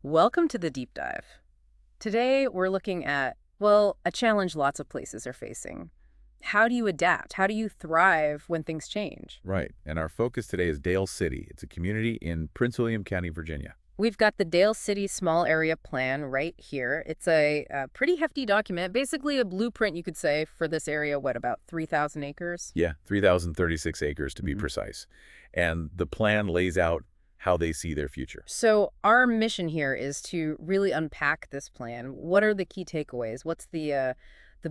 Welcome to the deep dive. Today, we're looking at, well, a challenge lots of places are facing. How do you adapt? How do you thrive when things change? Right. And our focus today is Dale City. It's a community in Prince William County, Virginia. We've got the Dale City Small Area Plan right here. It's a pretty hefty document, basically a blueprint, you could say, for this area, what, about 3,000 acres? Yeah, 3,036 acres to be Mhm. precise. And the plan lays out how they see their future. So our mission here is to really unpack this plan. What are the key takeaways? What's the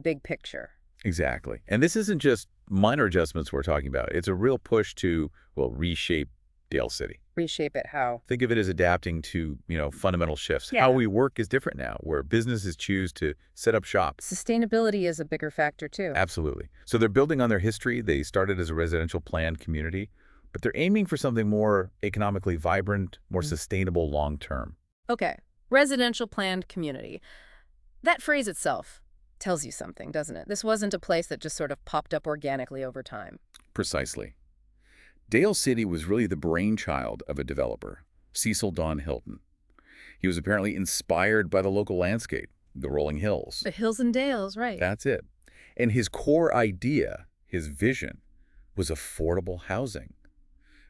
big picture? Exactly. And this isn't just minor adjustments we're talking about. It's a real push to, well, reshape Dale City. Reshape it how? Think of it as adapting to, fundamental shifts. Yeah. How we work is different now, where businesses choose to set up shop. Sustainability is a bigger factor too. Absolutely. So they're building on their history. They started as a residential planned community, but they're aiming for something more economically vibrant, more sustainable long-term. Okay, residential planned community. That phrase itself tells you something, doesn't it? This wasn't a place that just sort of popped up organically over time. Precisely. Dale City was really the brainchild of a developer, Cecil Don Hilton. He was apparently inspired by the local landscape, the rolling hills. The hills and dales, right. That's it. And his core idea, his vision, was affordable housing,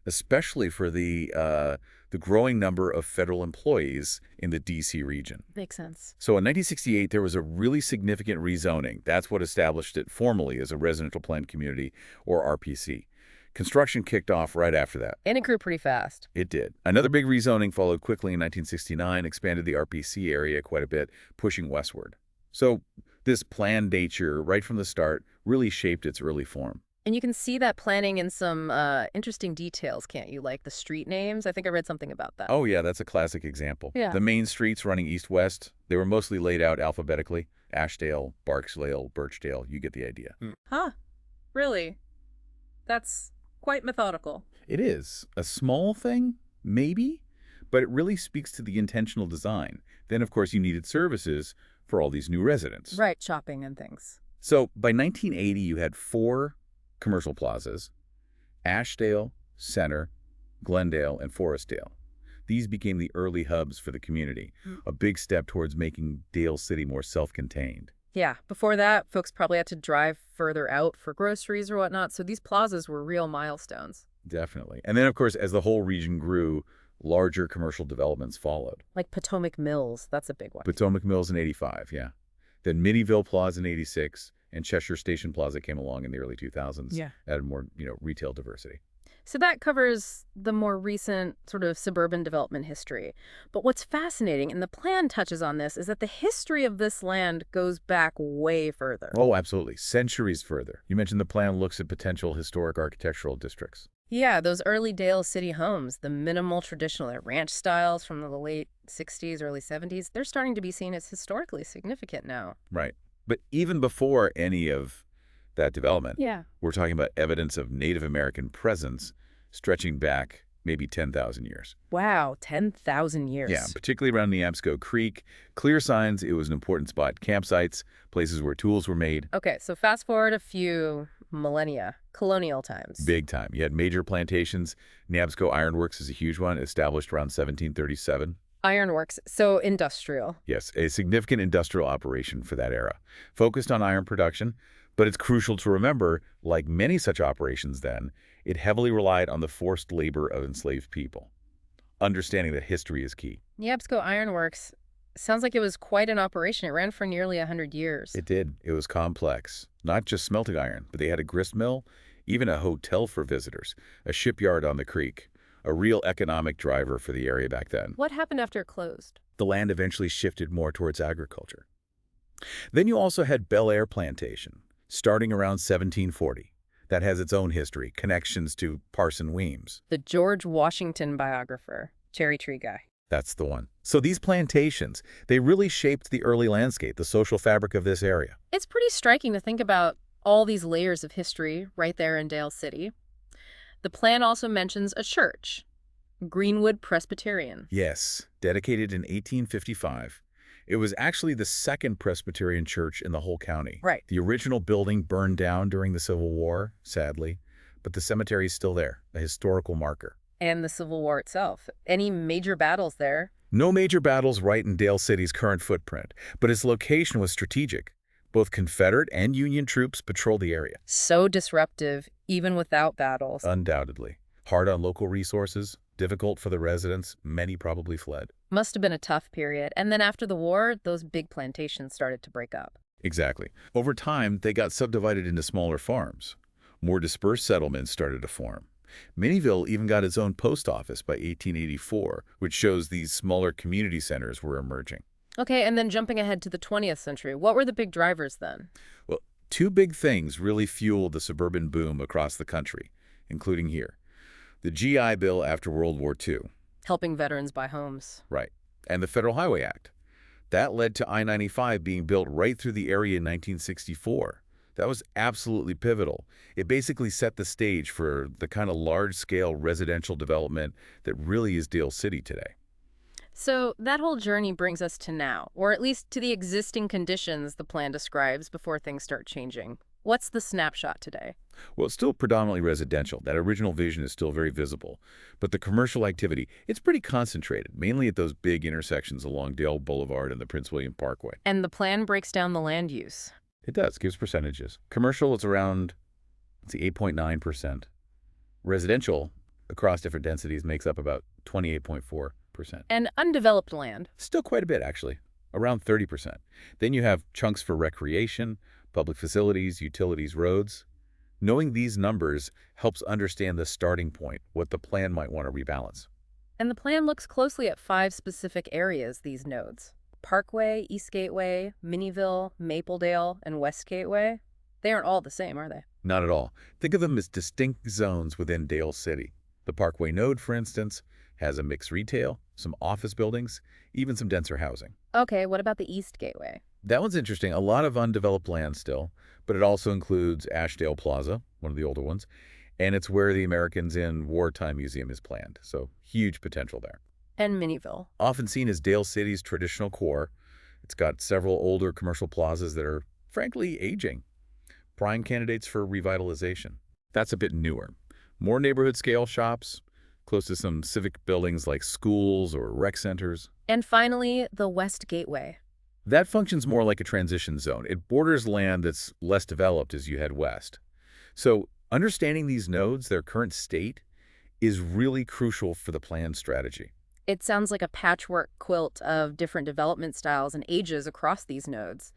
especially for the growing number of federal employees in the D.C. region. Makes sense. So in 1968, there was a really significant rezoning. That's what established it formally as a residential planned community, or RPC. Construction kicked off right after that. And it grew pretty fast. It did. Another big rezoning followed quickly in 1969, expanded the RPC area quite a bit, pushing westward. So this planned nature, right from the start, really shaped its early form. And you can see that planning in some interesting details, can't you? Like the street names. I think I read something about that. Oh, yeah, that's a classic example. Yeah. The main streets running east-west, they were mostly laid out alphabetically. Ashdale, Barksdale, Birchdale, you get the idea. Huh. Really? That's quite methodical. It is. A small thing, maybe, but it really speaks to the intentional design. Then, of course, you needed services for all these new residents. Right, shopping and things. So by 1980, you had 4 commercial plazas: Ashdale, Center, Glendale, and Forestdale. These became the early hubs for the community, a big step towards making Dale City more self-contained. Yeah, before that, folks probably had to drive further out for groceries or whatnot, so these plazas were real milestones. Definitely. And then, of course, as the whole region grew, larger commercial developments followed. Like Potomac Mills, that's a big one. Potomac Mills in 85, yeah. Then Minnieville Plaza in 86, and Cheshire Station Plaza came along in the early 2000s. Yeah. Added more, retail diversity. So that covers the more recent sort of suburban development history. But what's fascinating, and the plan touches on this, is that the history of this land goes back way further. Oh, absolutely. Centuries further. You mentioned the plan looks at potential historic architectural districts. Yeah, those early Dale City homes, the minimal traditional ranch styles from the late 60s, early 70s, they're starting to be seen as historically significant now. Right. But even before any of that development, Yeah. we're talking about evidence of Native American presence stretching back maybe 10,000 years. Wow, 10,000 years. Yeah, particularly around Neabsco Creek. Clear signs it was an important spot. Campsites, places where tools were made. Okay, so fast forward a few millennia, colonial times. Big time. You had major plantations. Neabsco Ironworks is a huge one, established around 1737. Ironworks, so industrial. Yes, a significant industrial operation for that era. Focused on iron production, but it's crucial to remember, like many such operations then, it heavily relied on the forced labor of enslaved people. Understanding that history is key. Neabsco Ironworks sounds like it was quite an operation. It ran for nearly 100 years. It did. It was complex. Not just smelting iron, but they had a grist mill, even a hotel for visitors, a shipyard on the creek, a real economic driver for the area back then. What happened after it closed? The land eventually shifted more towards agriculture. Then you also had Bel Air Plantation, starting around 1740. That has its own history, connections to Parson Weems. The George Washington biographer, Cherry Tree Guy. That's the one. So these plantations, they really shaped the early landscape, the social fabric of this area. It's pretty striking to think about all these layers of history right there in Dale City. The plan also mentions a church, Greenwood Presbyterian. Yes, dedicated in 1855. It was actually the second Presbyterian church in the whole county. Right. The original building burned down during the Civil War, sadly, but the cemetery is still there, a historical marker. And the Civil War itself. Any major battles there No major battles right in Dale City's current footprint, but its location was strategic. Both Confederate and Union troops patrolled the area. So disruptive, even without battles. Undoubtedly. Hard on local resources, difficult for the residents, many probably fled. Must have been a tough period. And then after the war, those big plantations started to break up. Exactly. Over time, they got subdivided into smaller farms. More dispersed settlements started to form. Minnieville even got its own post office by 1884, which shows these smaller community centers were emerging. Okay, and then jumping ahead to the 20th century, what were the big drivers then? Well, two big things really fueled the suburban boom across the country, including here. The GI Bill after World War II, Helping veterans buy homes. right, and the Federal Highway Act. That led to I-95 being built right through the area in 1964. That was absolutely pivotal. It basically set the stage for the kind of large-scale residential development that really is Dale City today. So that whole journey brings us to now, or at least to the existing conditions the plan describes before things start changing. What's the snapshot today? Well, it's still predominantly residential. That original vision is still very visible. But the commercial activity, it's pretty concentrated, mainly at those big intersections along Dale Boulevard and the Prince William Parkway. And the plan breaks down the land use. It does, gives percentages. Commercial is around, let's see, 8.9%. Residential, across different densities, makes up about 28.4%. And undeveloped land. Still quite a bit, actually, around 30%. Then you have chunks for recreation, public facilities, utilities, roads. Knowing these numbers helps understand the starting point, what the plan might want to rebalance. And the plan looks closely at 5 specific areas, these nodes. Parkway, East Gateway, Minnieville, Mapledale, and West Gateway. They aren't all the same, are they? Not at all. Think of them as distinct zones within Dale City. The Parkway node, for instance, has a mixed retail, some office buildings, even some denser housing. Okay, what about the East Gateway? That one's interesting. A lot of undeveloped land still, but it also includes Ashdale Plaza, one of the older ones, and it's where the Americans in Wartime Museum is planned, so huge potential there. And Minnieville. Often seen as Dale City's traditional core, it's got several older commercial plazas that are, frankly, aging. Prime candidates for revitalization. That's a bit newer. More neighborhood-scale shops, close to some civic buildings like schools or rec centers. And finally, the West Gateway. That functions more like a transition zone. It borders land that's less developed as you head west. So understanding these nodes, their current state, is really crucial for the plan strategy. It sounds like a patchwork quilt of different development styles and ages across these nodes.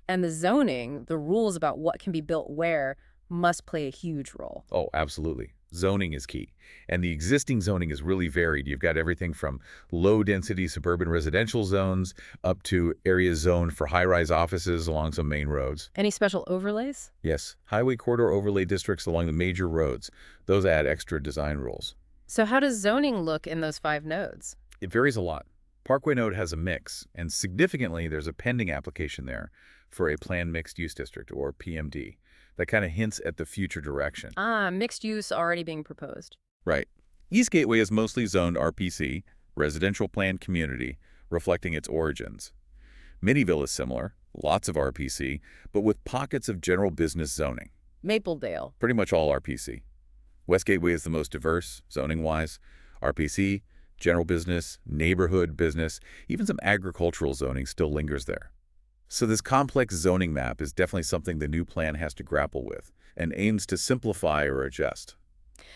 And the zoning, the rules about what can be built where, must play a huge role. Oh, absolutely. Zoning is key. And the existing zoning is really varied. You've got everything from low-density suburban residential zones up to areas zoned for high-rise offices along some main roads. Any special overlays? Yes, highway corridor overlay districts along the major roads. Those add extra design rules. So how does zoning look in those 5 nodes? It varies a lot. Parkway node has a mix, and significantly, there's a pending application there for a planned mixed-use district, or PMD. That kind of hints at the future direction. Ah, mixed use already being proposed. Right. East Gateway is mostly zoned RPC, Residential Planned Community, reflecting its origins. Minnieville is similar, lots of RPC, but with pockets of general business zoning. Mapledale. Pretty much all RPC. West Gateway is the most diverse, zoning-wise. RPC, general business, neighborhood business, even some agricultural zoning still lingers there. So this complex zoning map is definitely something the new plan has to grapple with and aims to simplify or adjust.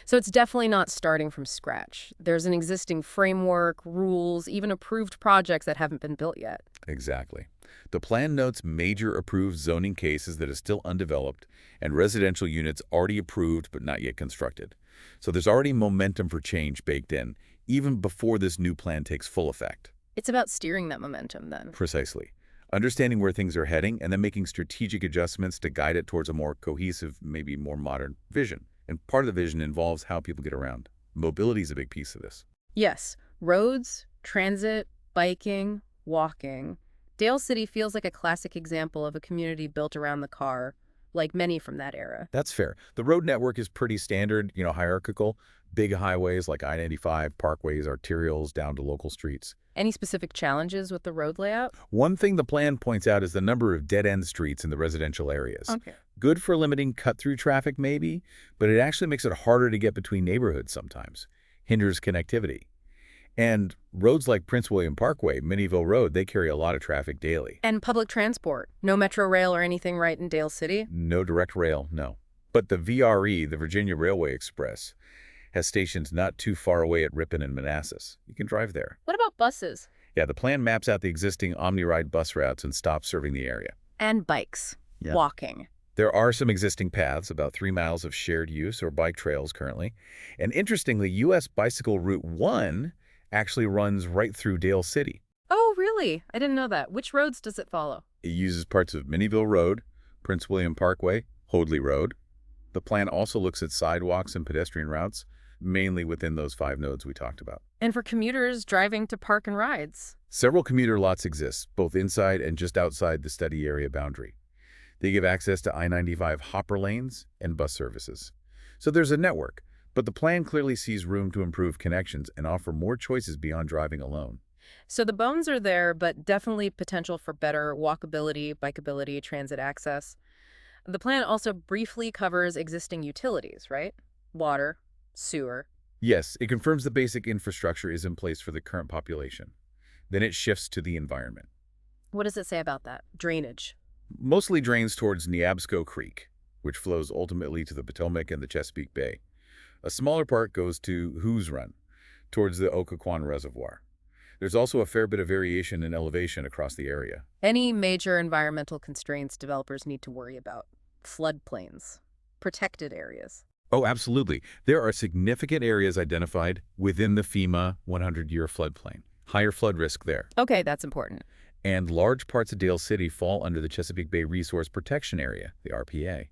So it's definitely not starting from scratch. There's an existing framework, rules, even approved projects that haven't been built yet. Exactly. The plan notes major approved zoning cases that are still undeveloped and residential units already approved but not yet constructed. So there's already momentum for change baked in, even before this new plan takes full effect. It's about steering that momentum then. Precisely. Understanding where things are heading and then making strategic adjustments to guide it towards a more cohesive, maybe more modern vision. And part of the vision involves how people get around. Mobility is a big piece of this. Yes, roads, transit, biking, walking. Dale City feels like a classic example of a community built around the car, like many from that era. That's fair. The road network is pretty standard, hierarchical. Big highways like I-95, parkways, arterials, down to local streets. Any specific challenges with the road layout? One thing the plan points out is the number of dead-end streets in the residential areas. Okay. Good for limiting cut-through traffic maybe, but it actually makes it harder to get between neighborhoods sometimes. Hinders connectivity. And roads like Prince William Parkway, Minnieville Road, they carry a lot of traffic daily. And public transport. No metro rail or anything right in Dale City? No direct rail, no. But the VRE, the Virginia Railway Express, has stations not too far away at Ripon and Manassas. You can drive there. What about buses? Yeah, the plan maps out the existing OmniRide bus routes and stops serving the area. And bikes. Yeah. Walking. There are some existing paths, about 3 miles of shared use or bike trails currently. And interestingly, U.S. Bicycle Route 1 actually runs right through Dale City. Oh, really? I didn't know that. Which roads does it follow? It uses parts of Minnieville Road, Prince William Parkway, Hoadley Road. The plan also looks at sidewalks and pedestrian routes, mainly within those 5 nodes we talked about. And for commuters driving to park and rides? Several commuter lots exist, both inside and just outside the study area boundary. They give access to I-95 hopper lanes and bus services. So there's a network, but the plan clearly sees room to improve connections and offer more choices beyond driving alone. So the bones are there, but definitely potential for better walkability, bikeability, transit access. The plan also briefly covers existing utilities, right? Water, sewer. Yes, it confirms the basic infrastructure is in place for the current population. Then it shifts to the environment. What does it say about that? Drainage. Mostly drains towards Neabsco Creek, which flows ultimately to the Potomac and the Chesapeake Bay. A smaller part goes to Who's Run, towards the Occoquan Reservoir. There's also a fair bit of variation in elevation across the area. Any major environmental constraints developers need to worry about? Floodplains, protected areas. Oh, absolutely. There are significant areas identified within the FEMA 100-year floodplain. Higher flood risk there. Okay, that's important. And large parts of Dale City fall under the Chesapeake Bay Resource Protection Area, the RPA.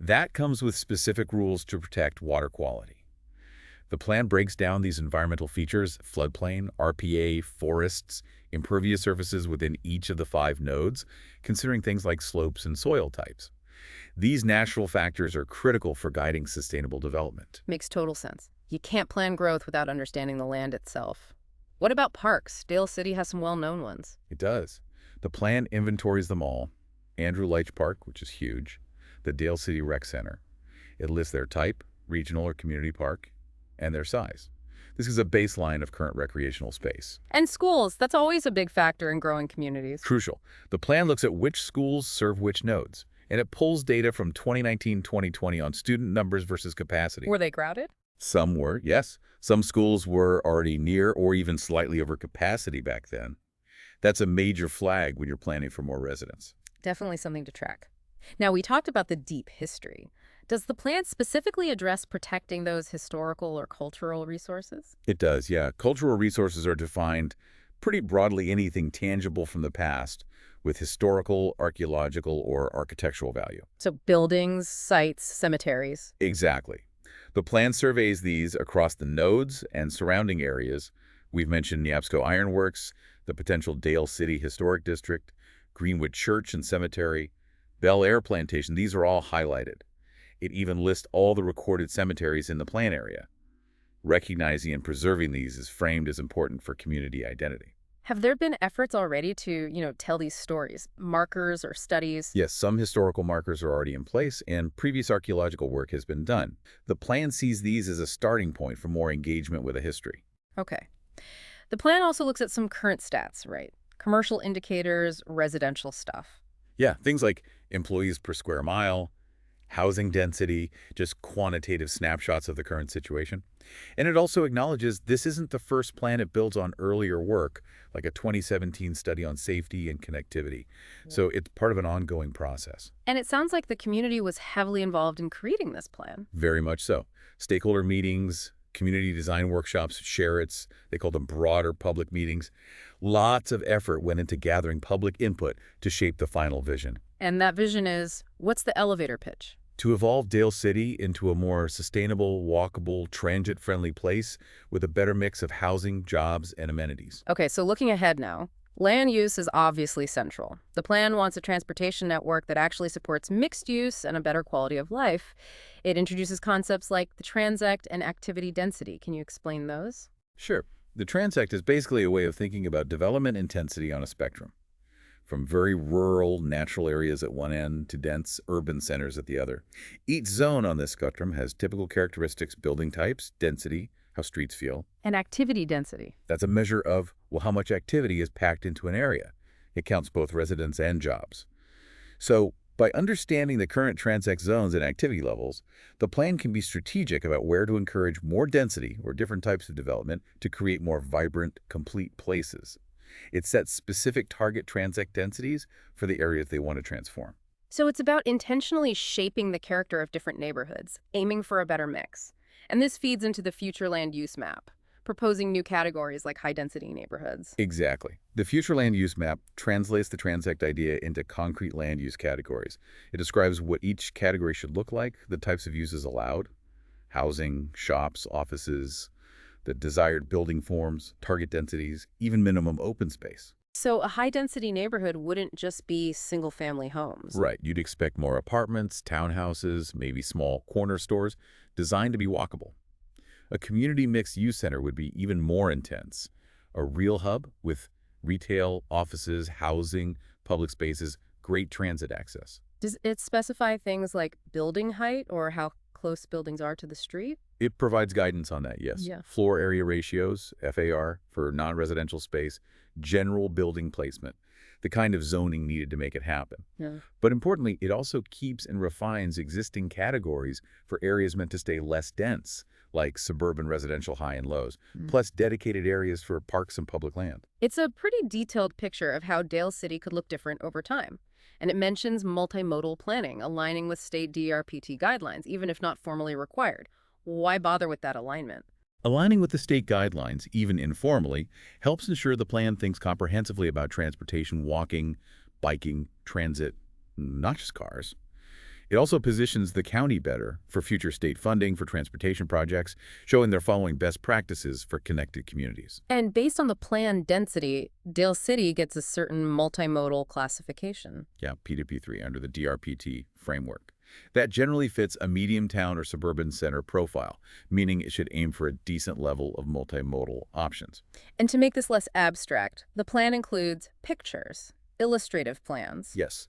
That comes with specific rules to protect water quality. The plan breaks down these environmental features, floodplain, RPA, forests, impervious surfaces within each of the 5 nodes, considering things like slopes and soil types. These natural factors are critical for guiding sustainable development. Makes total sense. You can't plan growth without understanding the land itself. What about parks? Dale City has some well-known ones. It does. The plan inventories them all. Andrew Leitch Park, which is huge, the Dale City Rec Center. It lists their type, regional or community park, and their size. This is a baseline of current recreational space. And schools, that's always a big factor in growing communities. Crucial. The plan looks at which schools serve which nodes, and it pulls data from 2019-2020 on student numbers versus capacity. Were they crowded? Some were, yes. Some schools were already near or even slightly over capacity back then. That's a major flag when you're planning for more residents. Definitely something to track. Now, we talked about the deep history. Does the plan specifically address protecting those historical or cultural resources? It does, yeah. Cultural resources are defined pretty broadly anything tangible from the past with historical, archaeological, or architectural value. So buildings, sites, cemeteries. Exactly. The plan surveys these across the nodes and surrounding areas. We've mentioned Neabsco Ironworks, the potential Dale City Historic District, Greenwood Church and Cemetery, Bel Air Plantation. These are all highlighted. It even lists all the recorded cemeteries in the plan area. Recognizing and preserving these is framed as important for community identity. Have there been efforts already to, tell these stories? Markers or studies? Yes, some historical markers are already in place, and previous archaeological work has been done. The plan sees these as a starting point for more engagement with a history. Okay. The plan also looks at some current stats, right? Commercial indicators, residential stuff. Yeah, things like employees per square mile, housing density, just quantitative snapshots of the current situation. And it also acknowledges this isn't the first plan. It builds on earlier work, like a 2017 study on safety and connectivity. So it's part of an ongoing process. And it sounds like the community was heavily involved in creating this plan. Very much so. Stakeholder meetings, community design workshops, share-its, they call them broader public meetings. Lots of effort went into gathering public input to shape the final vision. And that vision is, what's the elevator pitch? To evolve Dale City into a more sustainable, walkable, transit-friendly place with a better mix of housing, jobs, and amenities. Okay, so looking ahead now, land use is obviously central. The plan wants a transportation network that actually supports mixed use and a better quality of life. It introduces concepts like the transect and activity density. Can you explain those? Sure. The transect is basically a way of thinking about development intensity on a spectrum, from very rural, natural areas at one end to dense urban centers at the other. Each zone on this spectrum has typical characteristics, building types, density, how streets feel. And activity density. That's a measure of, well, how much activity is packed into an area. It counts both residents and jobs. So, by understanding the current transect zones and activity levels, the plan can be strategic about where to encourage more density or different types of development to create more vibrant, complete places. It sets specific target transect densities for the areas they want to transform. So it's about intentionally shaping the character of different neighborhoods, aiming for a better mix. And this feeds into the future land use map, proposing new categories like high-density neighborhoods. Exactly. The future land use map translates the transect idea into concrete land use categories. It describes what each category should look like, the types of uses allowed, housing, shops, offices, the desired building forms, target densities, even minimum open space. So a high-density neighborhood wouldn't just be single-family homes. Right. You'd expect more apartments, townhouses, maybe small corner stores designed to be walkable. A community mixed-use center would be even more intense. A real hub with retail, offices, housing, public spaces, great transit access. Does it specify things like building height or how close buildings are to the street? It provides guidance on that, yes. Yeah. Floor area ratios, FAR, for non-residential space, general building placement, the kind of zoning needed to make it happen. Yeah. But importantly, it also keeps and refines existing categories for areas meant to stay less dense, like suburban residential high and lows, plus dedicated areas for parks and public land. It's a pretty detailed picture of how Dale City could look different over time. And it mentions multimodal planning, aligning with state DRPT guidelines, even if not formally required. Why bother with that alignment? Aligning with the state guidelines, even informally, helps ensure the plan thinks comprehensively about transportation, walking, biking, transit, not just cars. It also positions the county better for future state funding for transportation projects, showing they're following best practices for connected communities. And based on the planned density, Dale City gets a certain multimodal classification. Yeah, P2P3 under the DRPT framework. That generally fits a medium town or suburban center profile, meaning it should aim for a decent level of multimodal options. And to make this less abstract, the plan includes pictures, illustrative plans. Yes.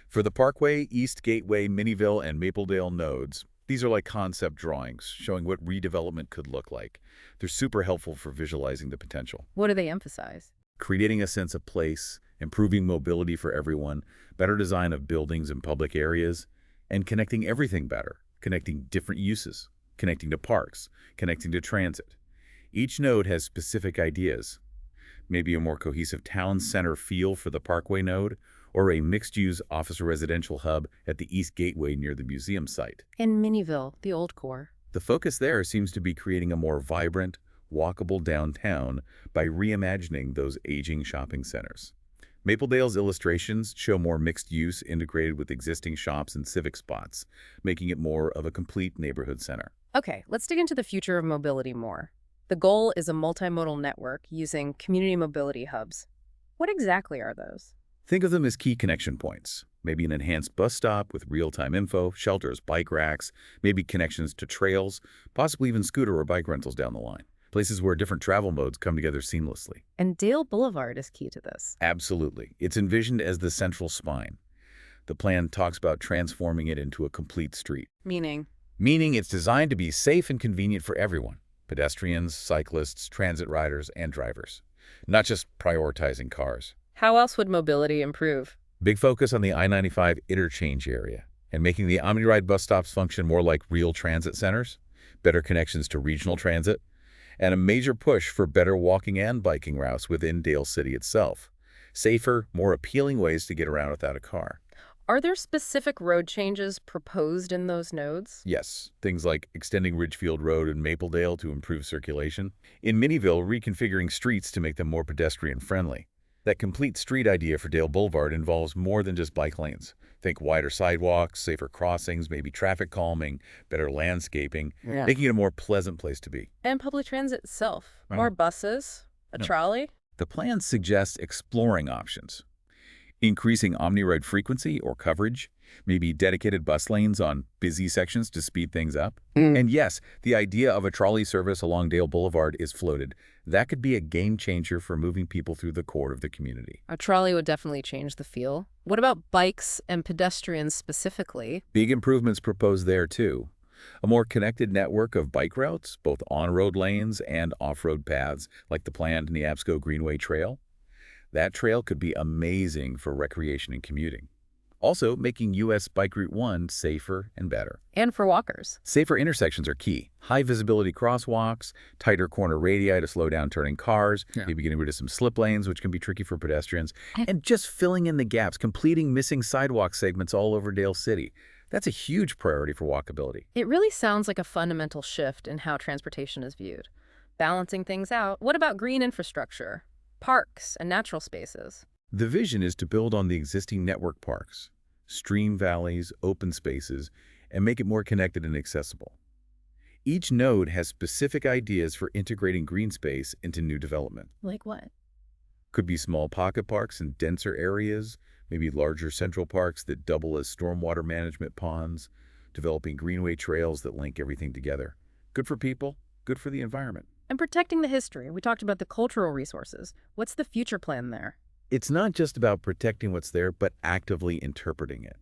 For the Parkway, East Gateway, Minnieville, and Mapledale nodes, these are like concept drawings showing what redevelopment could look like. They're super helpful for visualizing the potential. What do they emphasize? Creating a sense of place, improving mobility for everyone, better design of buildings and public areas, and connecting everything better, connecting different uses, connecting to parks, connecting to transit. Each node has specific ideas. Maybe a more cohesive town center feel for the Parkway node, or a mixed-use office or residential hub at the East Gateway near the museum site. In Minnieville, the old core. The focus there seems to be creating a more vibrant, walkable downtown by reimagining those aging shopping centers. Mapledale's illustrations show more mixed use integrated with existing shops and civic spots, making it more of a complete neighborhood center. Okay, let's dig into the future of mobility more. The goal is a multimodal network using community mobility hubs. What exactly are those? Think of them as key connection points. Maybe an enhanced bus stop with real-time info, shelters, bike racks, maybe connections to trails, possibly even scooter or bike rentals down the line. Places where different travel modes come together seamlessly. And Dale Boulevard is key to this. Absolutely. It's envisioned as the central spine. The plan talks about transforming it into a complete street. Meaning It's designed to be safe and convenient for everyone. Pedestrians, cyclists, transit riders, and drivers. Not just prioritizing cars. how else would mobility improve? Big focus on the I-95 interchange area and making the OmniRide bus stops function more like real transit centers, better connections to regional transit, and a major push for better walking and biking routes within Dale City itself. Safer, more appealing ways to get around without a car. Are there specific road changes proposed in those nodes? Yes, things like extending Ridgefield Road in Mapledale to improve circulation. In Minnieville, reconfiguring streets to make them more pedestrian-friendly. That complete street idea for Dale Boulevard involves more than just bike lanes. Think wider sidewalks, safer crossings, maybe traffic calming, better landscaping, making it a more pleasant place to be. And public transit itself. Right. More buses, a No. trolley. The plan suggests exploring options. Increasing OmniRide frequency or coverage, maybe dedicated bus lanes on busy sections to speed things up. And yes, the idea of a trolley service along Dale Boulevard is floated. That could be a game changer for moving people through the core of the community. A trolley would definitely change the feel. What about bikes and pedestrians specifically? Big improvements proposed there too. A more connected network of bike routes, both on-road lanes and off-road paths, like the planned Neabsco Greenway Trail. That trail could be amazing for recreation and commuting. Also, making U.S. Bike Route 1 safer and better. And for walkers. Safer intersections are key. High-visibility crosswalks, tighter corner radii to slow down turning cars, maybe getting rid of some slip lanes, which can be tricky for pedestrians, and just filling in the gaps, completing missing sidewalk segments all over Dale City. That's a huge priority for walkability. It really sounds like a fundamental shift in how transportation is viewed. Balancing things out, what about green infrastructure, parks, and natural spaces? The vision is to build on the existing network parks, stream valleys, open spaces, and make it more connected and accessible. Each node has specific ideas for integrating green space into new development. Like what? Could be small pocket parks in denser areas, maybe larger central parks that double as stormwater management ponds, developing greenway trails that link everything together. Good for people, good for the environment. And protecting the history. We talked about the cultural resources. What's the future plan there? It's not just about protecting what's there, but actively interpreting it,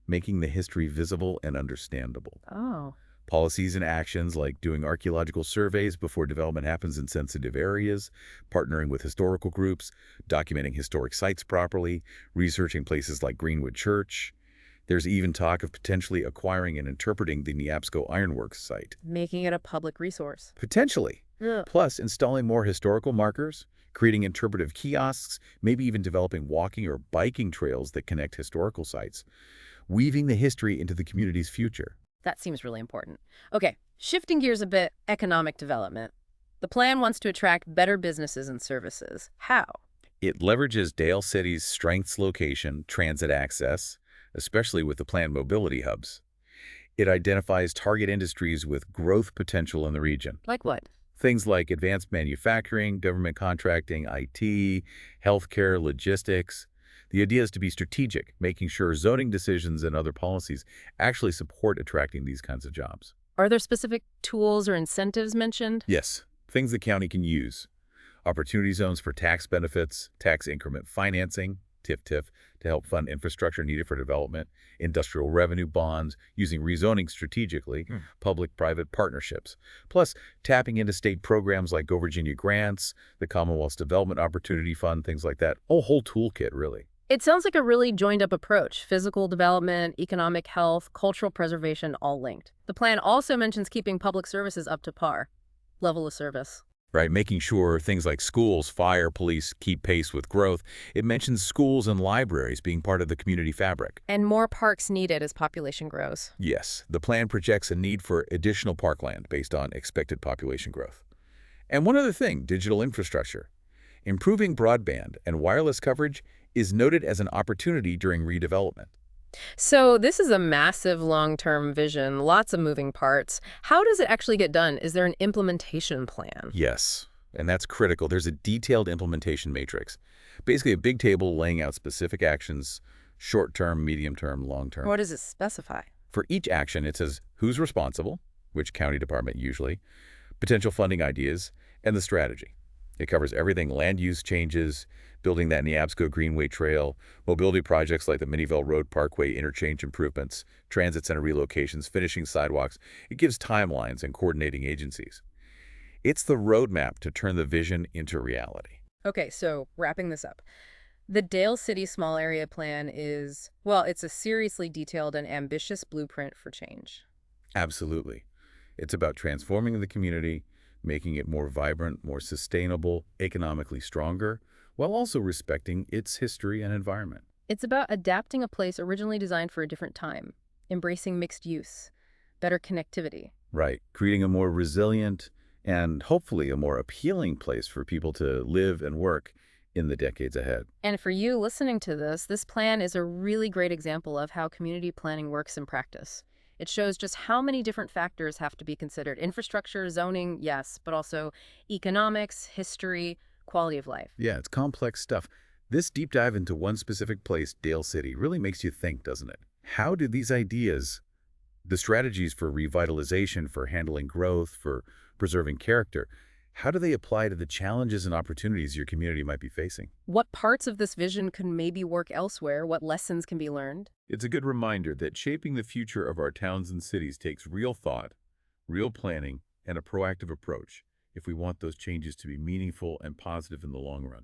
making the history visible and understandable. Oh. Policies and actions like doing archaeological surveys before development happens in sensitive areas, partnering with historical groups, documenting historic sites properly, researching places like Greenwood Church. There's even talk of potentially acquiring and interpreting the Neabsco Ironworks site. Making it a public resource. Potentially. Ugh. Plus, installing more historical markers, creating interpretive kiosks, maybe even developing walking or biking trails that connect historical sites, weaving the history into the community's future. That seems really important. Okay, shifting gears a bit, economic development. The plan wants to attract better businesses and services. How? It leverages Dale City's strengths location, transit access, especially with the planned mobility hubs. It identifies target industries with growth potential in the region. Like what? Things like advanced manufacturing, government contracting, IT, healthcare, logistics. The idea is to be strategic, making sure zoning decisions and other policies actually support attracting these kinds of jobs. Are there specific tools or incentives mentioned? Yes, things the county can use. Opportunity zones for tax benefits, tax increment financing, TIF, to help fund infrastructure needed for development, industrial revenue bonds, using rezoning strategically, public-private partnerships, plus tapping into state programs like Go Virginia Grants, the Commonwealth's Development Opportunity Fund, things like that. A whole toolkit, really. It sounds like a really joined-up approach. Physical development, economic health, cultural preservation, all linked. The plan also mentions keeping public services up to par. Level of service. Right, making sure things like schools, fire, police keep pace with growth. It mentions schools and libraries being part of the community fabric. And more parks needed as population grows. Yes, the plan projects a need for additional parkland based on expected population growth. And one other thing, digital infrastructure. Improving broadband and wireless coverage is noted as an opportunity during redevelopment. So this is a massive long-term vision, lots of moving parts. How does it actually get done? Is there an implementation plan? Yes, and that's critical. There's a detailed implementation matrix. Basically a big table laying out specific actions, short-term, medium-term, long-term. What does it specify? For each action, it says who's responsible, which county department usually, potential funding ideas, and the strategy. It covers everything: land use changes, building that Neabsco Greenway Trail, mobility projects like the Miniville Road Parkway interchange improvements, transit center relocations, finishing sidewalks. It gives timelines and coordinating agencies. It's the roadmap to turn the vision into reality. Okay, so wrapping this up. The Dale City Small Area Plan is, well, it's a seriously detailed and ambitious blueprint for change. Absolutely. It's about transforming the community, making it more vibrant, more sustainable, economically stronger, while also respecting its history and environment. It's about adapting a place originally designed for a different time, embracing mixed use, better connectivity. Right. Creating a more resilient and hopefully a more appealing place for people to live and work in the decades ahead. And for you listening to this plan is a really great example of how community planning works in practice. It shows just how many different factors have to be considered. Infrastructure, zoning, yes, but also economics, history, quality of life. Yeah, it's complex stuff. This deep dive into one specific place, Dale City, really makes you think, doesn't it? How do these ideas, the strategies for revitalization, for handling growth, for preserving character, How do they apply to the challenges and opportunities your community might be facing? What parts of this vision can maybe work elsewhere? What lessons can be learned? It's a good reminder that shaping the future of our towns and cities takes real thought, real planning, and a proactive approach if we want those changes to be meaningful and positive in the long run.